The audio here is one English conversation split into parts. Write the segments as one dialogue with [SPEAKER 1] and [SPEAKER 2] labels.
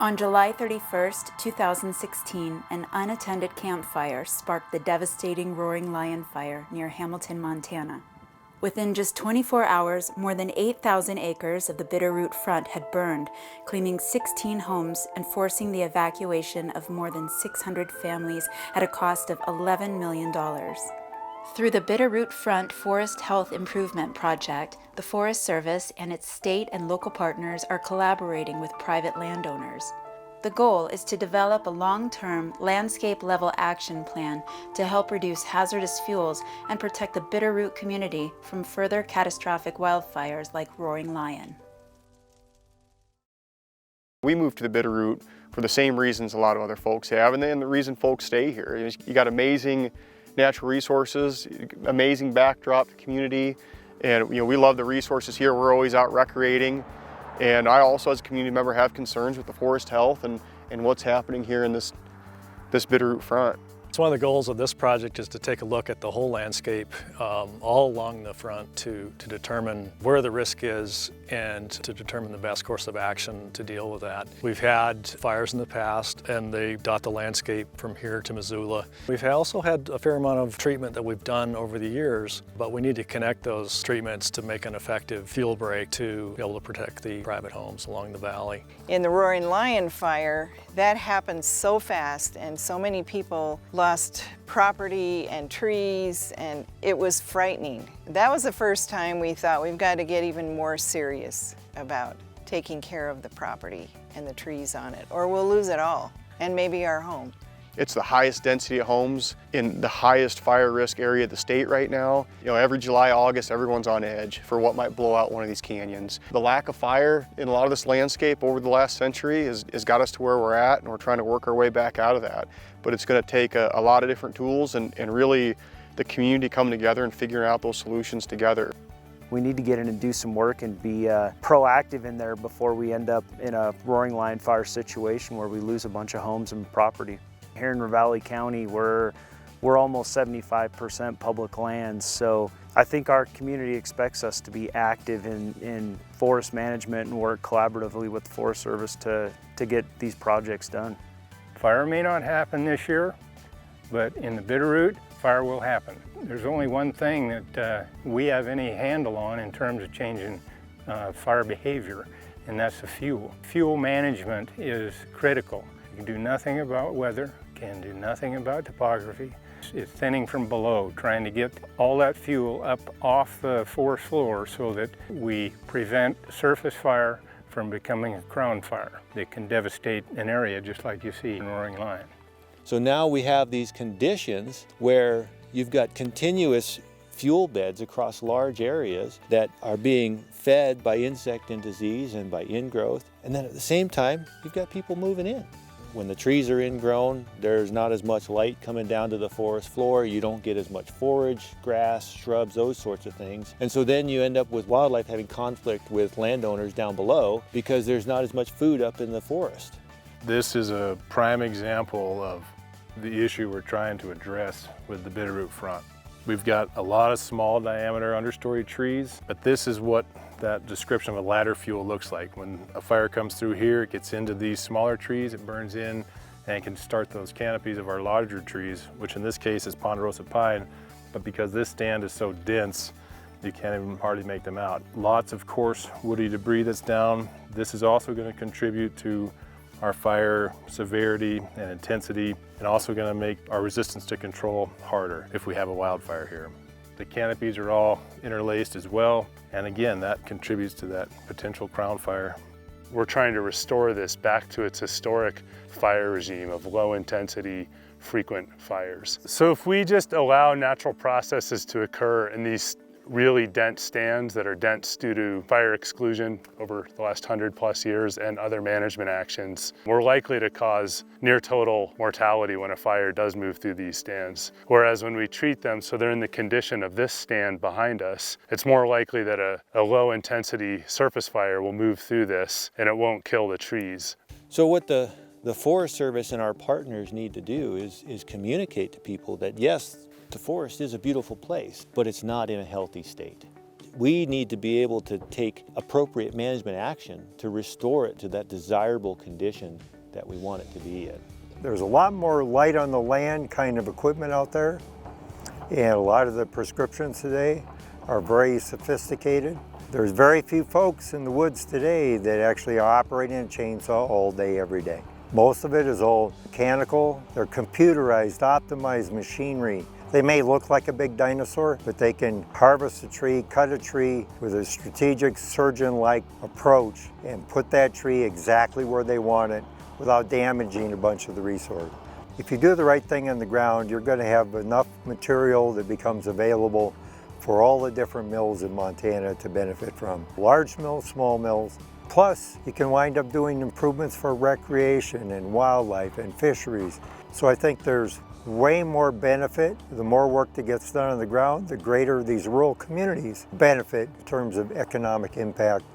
[SPEAKER 1] On July 31, 2016, an unattended campfire sparked the devastating Roaring Lion Fire near Hamilton, Montana. Within just 24 hours, more than 8,000 acres of the Bitterroot Front had burned, claiming 16 homes and forcing the evacuation of more than 600 families at a cost of $11 million. Through the Bitterroot Front Forest Health Improvement Project, the Forest Service and its state and local partners are collaborating with private landowners. The goal is to develop a long-term, landscape-level action plan to help reduce hazardous fuels and protect the Bitterroot community from further catastrophic wildfires like Roaring Lion.
[SPEAKER 2] We moved to the Bitterroot for the same reasons a lot of other folks have, and then the reason folks stay here. You got amazing natural resources, amazing backdrop to community, and we love the resources here. We're always out recreating, and I also, as a community member, have concerns with the forest health and what's happening here in this Bitterroot Front.
[SPEAKER 3] So one of the goals of this project is to take a look at the whole landscape all along the front to determine where the risk is and to determine the best course of action to deal with that. We've had fires in the past and they dot the landscape from here to Missoula. We've also had a fair amount of treatment that we've done over the years, but we need to connect those treatments to make an effective fuel break to be able to protect the private homes along the valley.
[SPEAKER 4] In the Roaring Lion fire, that happened so fast and so many people lost property and trees, and it was frightening. That was the first time we thought we've got to get even more serious about taking care of the property and the trees on it, or we'll lose it all, and maybe our home.
[SPEAKER 2] It's the highest density of homes in the highest fire risk area of the state right now. Every July, August, everyone's on edge for what might blow out one of these canyons. The lack of fire in a lot of this landscape over the last century has got us to where we're at, and we're trying to work our way back out of that. But it's going to take a lot of different tools and really the community coming together and figuring out those solutions together.
[SPEAKER 5] We need to get in and do some work and be proactive in there before we end up in a Roaring Lion fire situation where we lose a bunch of homes and property. Here in Ravalli County, we're almost 75% public lands, so I think our community expects us to be active in forest management and work collaboratively with the Forest Service to get these projects done.
[SPEAKER 6] Fire may not happen this year, but in the Bitterroot, fire will happen. There's only one thing that we have any handle on in terms of changing fire behavior, and that's the fuel. Fuel management is critical. You can do nothing about weather, can do nothing about topography. It's thinning from below, trying to get all that fuel up off the forest floor so that we prevent surface fire from becoming a crown fire that can devastate an area just like you see in Roaring Lion.
[SPEAKER 7] So now we have these conditions where you've got continuous fuel beds across large areas that are being fed by insect and disease and by ingrowth, and then at the same time you've got people moving in. When the trees are ingrown, there's not as much light coming down to the forest floor. You don't get as much forage, grass, shrubs, those sorts of things. And so then you end up with wildlife having conflict with landowners down below because there's not as much food up in the forest.
[SPEAKER 3] This is a prime example of the issue we're trying to address with the Bitterroot Front. We've got a lot of small diameter understory trees, but this is what that description of a ladder fuel looks like. When a fire comes through here, it gets into these smaller trees, it burns in, and it can start those canopies of our larger trees, which in this case is ponderosa pine, but because this stand is so dense, you can't even hardly make them out. Lots of coarse woody debris that's down. This is also going to contribute to our fire severity and intensity, and also going to make our resistance to control harder if we have a wildfire here. The canopies are all interlaced as well, and again, that contributes to that potential crown fire. We're trying to restore this back to its historic fire regime of low intensity, frequent fires. So if we just allow natural processes to occur in these really dense stands that are dense due to fire exclusion over the last 100+ years and other management actions, we're likely to cause near total mortality when a fire does move through these stands. Whereas when we treat them so they're in the condition of this stand behind us, it's more likely that a low intensity surface fire will move through this and it won't kill the trees.
[SPEAKER 7] So what the Forest Service and our partners need to do is communicate to people that yes, the forest is a beautiful place, but it's not in a healthy state. we need to be able to take appropriate management action to restore it to that desirable condition that we want it to be in.
[SPEAKER 8] There's a lot more light on the land kind of equipment out there, and a lot of the prescriptions today are very sophisticated. There's very few folks in the woods today that actually are operating a chainsaw all day, every day. Most of it is all mechanical. They're computerized, optimized machinery. They may look like a big dinosaur, but they can harvest a tree, cut a tree with a strategic surgeon-like approach and put that tree exactly where they want it without damaging a bunch of the resource. If you do the right thing on the ground, you're going to have enough material that becomes available for all the different mills in Montana to benefit from. Large mills, small mills. Plus, you can wind up doing improvements for recreation and wildlife and fisheries. So I think there's way more benefit. The more work that gets done on the ground, the greater these rural communities benefit in terms of economic impact.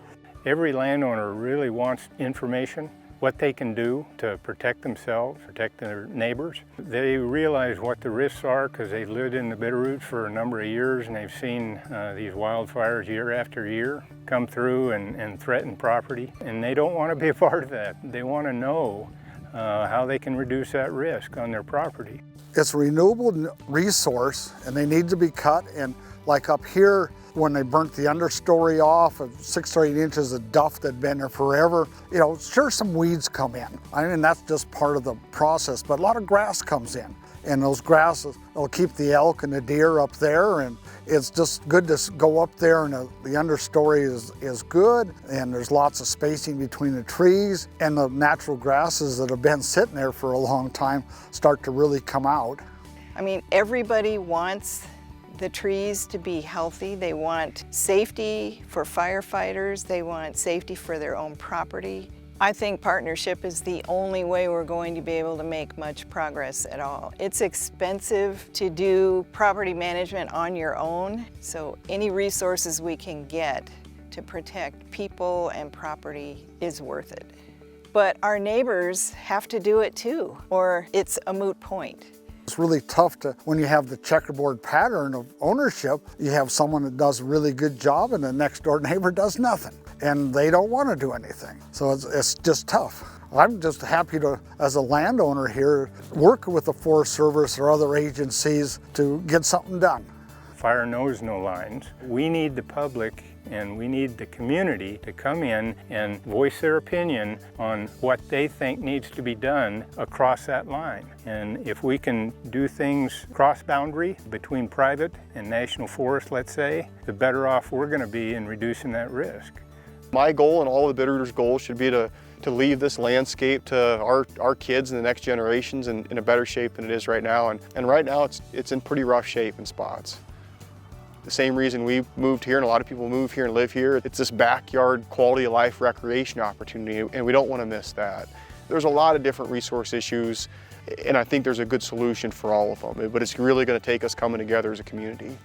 [SPEAKER 6] Every landowner really wants information, what they can do to protect themselves, protect their neighbors. They realize what the risks are because they've lived in the Bitterroot for a number of years and they've seen these wildfires year after year come through and threaten property. And they don't want to be a part of that. They want to know how they can reduce that risk on their property.
[SPEAKER 9] It's a renewable resource and they need to be cut, and like up here, when they burnt the understory off of 6 to 8 inches of duff that'd been there forever, you know, sure, some weeds come in. I mean, that's just part of the process, but a lot of grass comes in. And those grasses will keep the elk and the deer up there, and it's just good to go up there, and the understory is good, and there's lots of spacing between the trees, and the natural grasses that have been sitting there for a long time start to really come out.
[SPEAKER 4] I mean, everybody wants the trees to be healthy. They want safety for firefighters. They want safety for their own property. I think partnership is the only way we're going to be able to make much progress at all. It's expensive to do property management on your own, so any resources we can get to protect people and property is worth it. But our neighbors have to do it too, or it's a moot point.
[SPEAKER 9] It's really tough when you have the checkerboard pattern of ownership, you have someone that does a really good job and the next door neighbor does nothing, and they don't want to do anything. So it's just tough. I'm just happy to, as a landowner here, work with the Forest Service or other agencies to get something done.
[SPEAKER 6] Fire knows no lines. We need the public and we need the community to come in and voice their opinion on what they think needs to be done across that line. And if we can do things cross-boundary between private and national forest, let's say, the better off we're going to be in reducing that risk.
[SPEAKER 2] My goal and all the Bitterrooters' goals should be to leave this landscape to our kids and the next generations in a better shape than it is right now. And right now it's in pretty rough shape in spots. The same reason we moved here, and a lot of people move here and live here, it's this backyard quality of life recreation opportunity, and we don't want to miss that. There's a lot of different resource issues, and I think there's a good solution for all of them, but it's really going to take us coming together as a community.